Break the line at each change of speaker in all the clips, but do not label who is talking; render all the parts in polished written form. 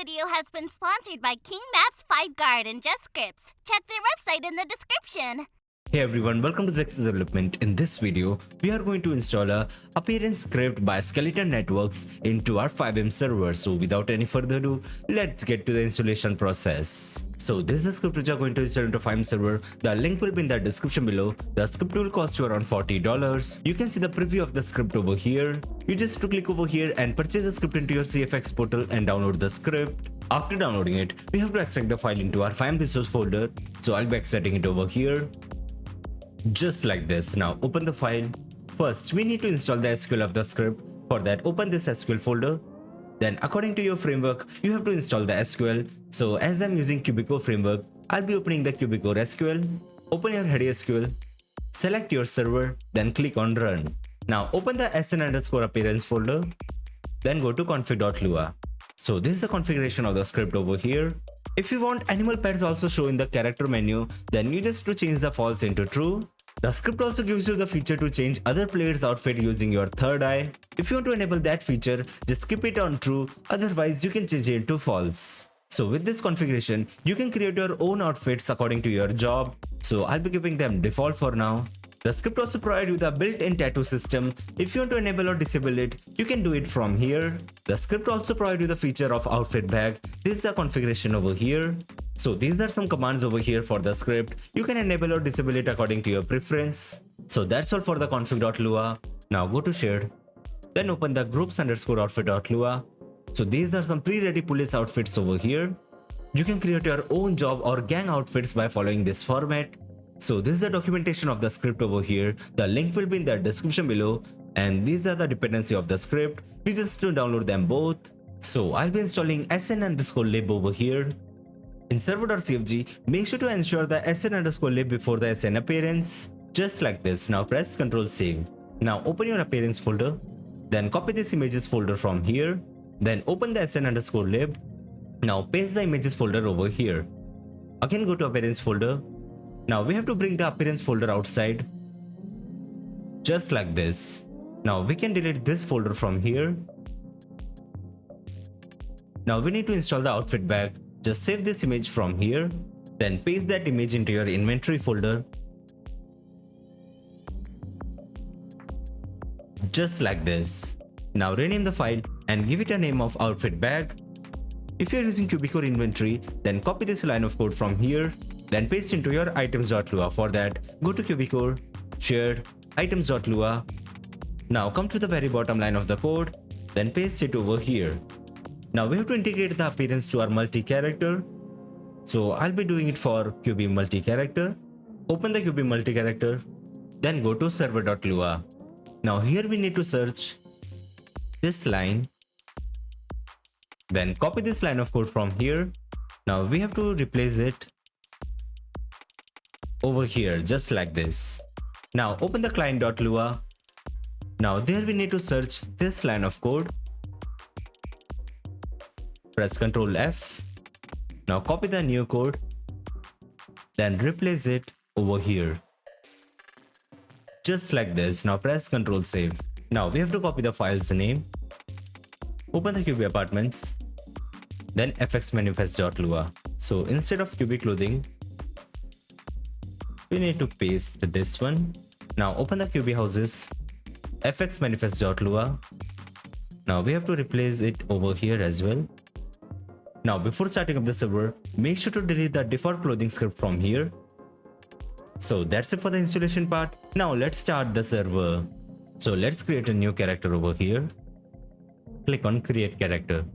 video has been sponsored by King Maps, 5Guard, and Just Scripts. Check their website in the description.
Hey everyone, welcome to Zexus Development. In this video, we are going to install a appearance script by Skeleton Networks into our FiveM server. So without any further ado, let's get to the installation process. So this is the script which you are going to install into FiveM server. The link will be in the description below. The script will cost you around $40. You can see the preview of the script over here. You just have to click over here and purchase the script into your CFX portal and download the script. After downloading it, we have to extract the file into our FiveM resource folder. So I'll be extracting it over here. Just like this. Now open the file. First, we need to install the SQL of the script. For that, open this SQL folder. Then according to your framework, you have to install the SQL. So as I'm using QBCore framework, I'll be opening the QBCore SQL. Open your head SQL. Select your server, then click on run. Now open the SN_appearance folder. Then go to config.lua. So this is the configuration of the script over here. If you want animal pets also show in the character menu, then you just have to change the false into true. The script also gives you the feature to change other players' outfit using your third eye. If you want to enable that feature, just keep it on true, otherwise you can change it to false. So with this configuration, you can create your own outfits according to your job. So I'll be keeping them default for now. The script also provides you the built-in tattoo system. If you want to enable or disable it, you can do it from here. The script also provides you the feature of outfit bag. This is the configuration over here. So these are some commands over here for the script. You can enable or disable it according to your preference. So that's all for the config.lua. Now go to shared. Then open the groups_outfit.lua. So these are some pre-ready police outfits over here. You can create your own job or gang outfits by following this format. So this is the documentation of the script over here. The link will be in the description below. And these are the dependency of the script. You just need to download them both. So I'll be installing SN_lib over here. In server.cfg, make sure to ensure the SN_lib before the SN appearance. Just like this. Now press Ctrl save. Now open your appearance folder. Then copy this images folder from here. Then open the SN_lib. Now paste the images folder over here. Again go to appearance folder. Now we have to bring the appearance folder outside. Just like this. Now we can delete this folder from here. Now we need to install the outfit bag. Just save this image from here. Then paste that image into your inventory folder. Just like this. Now rename the file and give it a name of outfit bag. If you are using QBCore inventory, then copy this line of code from here. Then paste into your items.lua. For that, go to QBCore, shared, items.lua. Now come to the very bottom line of the code, then paste it over here. Now we have to integrate the appearance to our multi-character. So I'll be doing it for QB multi-character. Open the QB multi-character, then go to server.lua. Now here we need to search this line. Then copy this line of code from here. Now we have to replace it over here, just like this. Now open the client.lua. Now there we need to search this line of code. Press Ctrl F. Now copy the new code. Then replace it over here. Just like this. Now press Ctrl save. Now we have to copy the file's name. Open the QB apartments. Then fxmanifest.lua. So instead of QB clothing, we need to paste this one. Now open the QB houses, fxmanifest.lua. Now we have to replace it over here as well. Now before starting up the server, make sure to delete the default clothing script from here. So that's it for the installation part. Now let's start the server. So let's create a new character over here. Click on create character.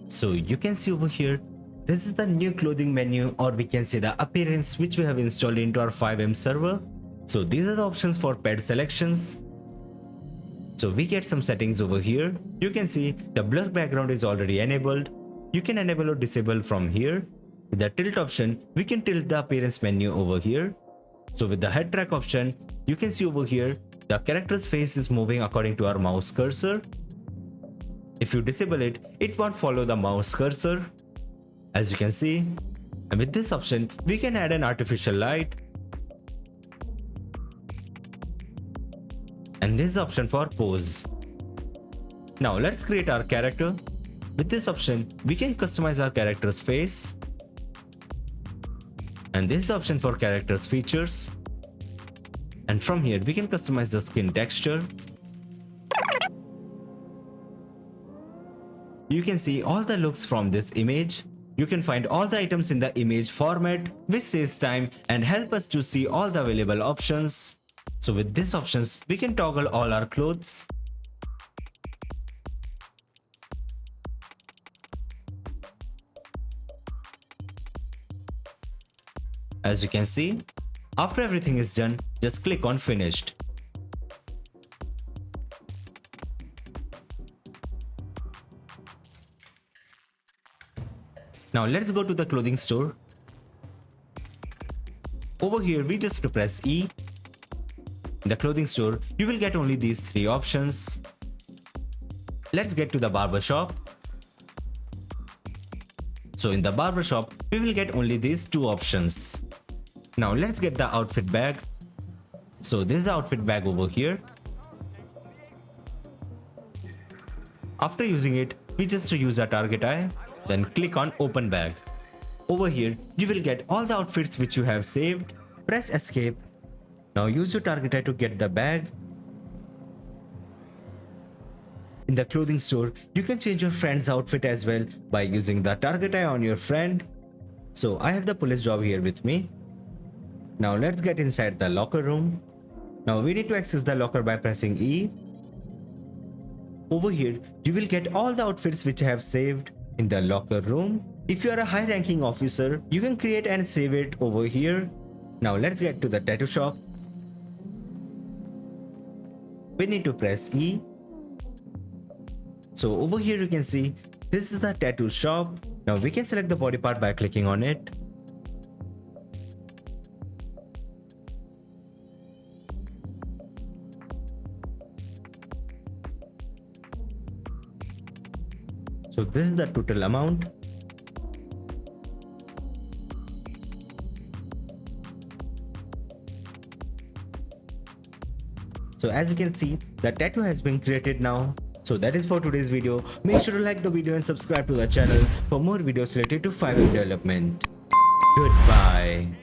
So you can see over here, this is the new clothing menu, or we can say the appearance which we have installed into our FiveM server. So these are the options for pet selections. So we get some settings over here. You can see the blur background is already enabled. You can enable or disable from here. With the tilt option, we can tilt the appearance menu over here. So with the head track option, you can see over here, the character's face is moving according to our mouse cursor. If you disable it, it won't follow the mouse cursor, as you can see. And with this option, we can add an artificial light. And this option for pose. Now let's create our character. With this option, we can customize our character's face. And this is the option for character's features. And from here, we can customize the skin texture. You can see all the looks from this image. You can find all the items in the image format, which saves time and help us to see all the available options. So with these options, we can toggle all our clothes. As you can see, after everything is done, just click on finished. Now let's go to the clothing store. Over here, we just press E. In the clothing store, you will get only these three options. Let's get to the Barber-Shop. So in the Barber-Shop, we will get only these two options. Now let's get the outfit bag. So this is the outfit bag over here. After using it, we just use a target eye. Then click on open bag. Over here, you will get all the outfits which you have saved. Press escape. Now use your target eye to get the bag. In the clothing store, you can change your friend's outfit as well by using the target eye on your friend. So I have the police job here with me. Now let's get inside the locker room. Now we need to access the locker by pressing E. Over here, you will get all the outfits which I have saved in the locker room. If you are a high ranking officer, you can create and save it over here. Now let's get to the tattoo shop. We need to press E. So over here you can see this is the tattoo shop. Now we can select the body part by clicking on it. So this is the total amount. So as you can see, the tattoo has been created now. So that is for today's video. Make sure to like the video and subscribe to the channel for more videos related to FiveM development. Goodbye.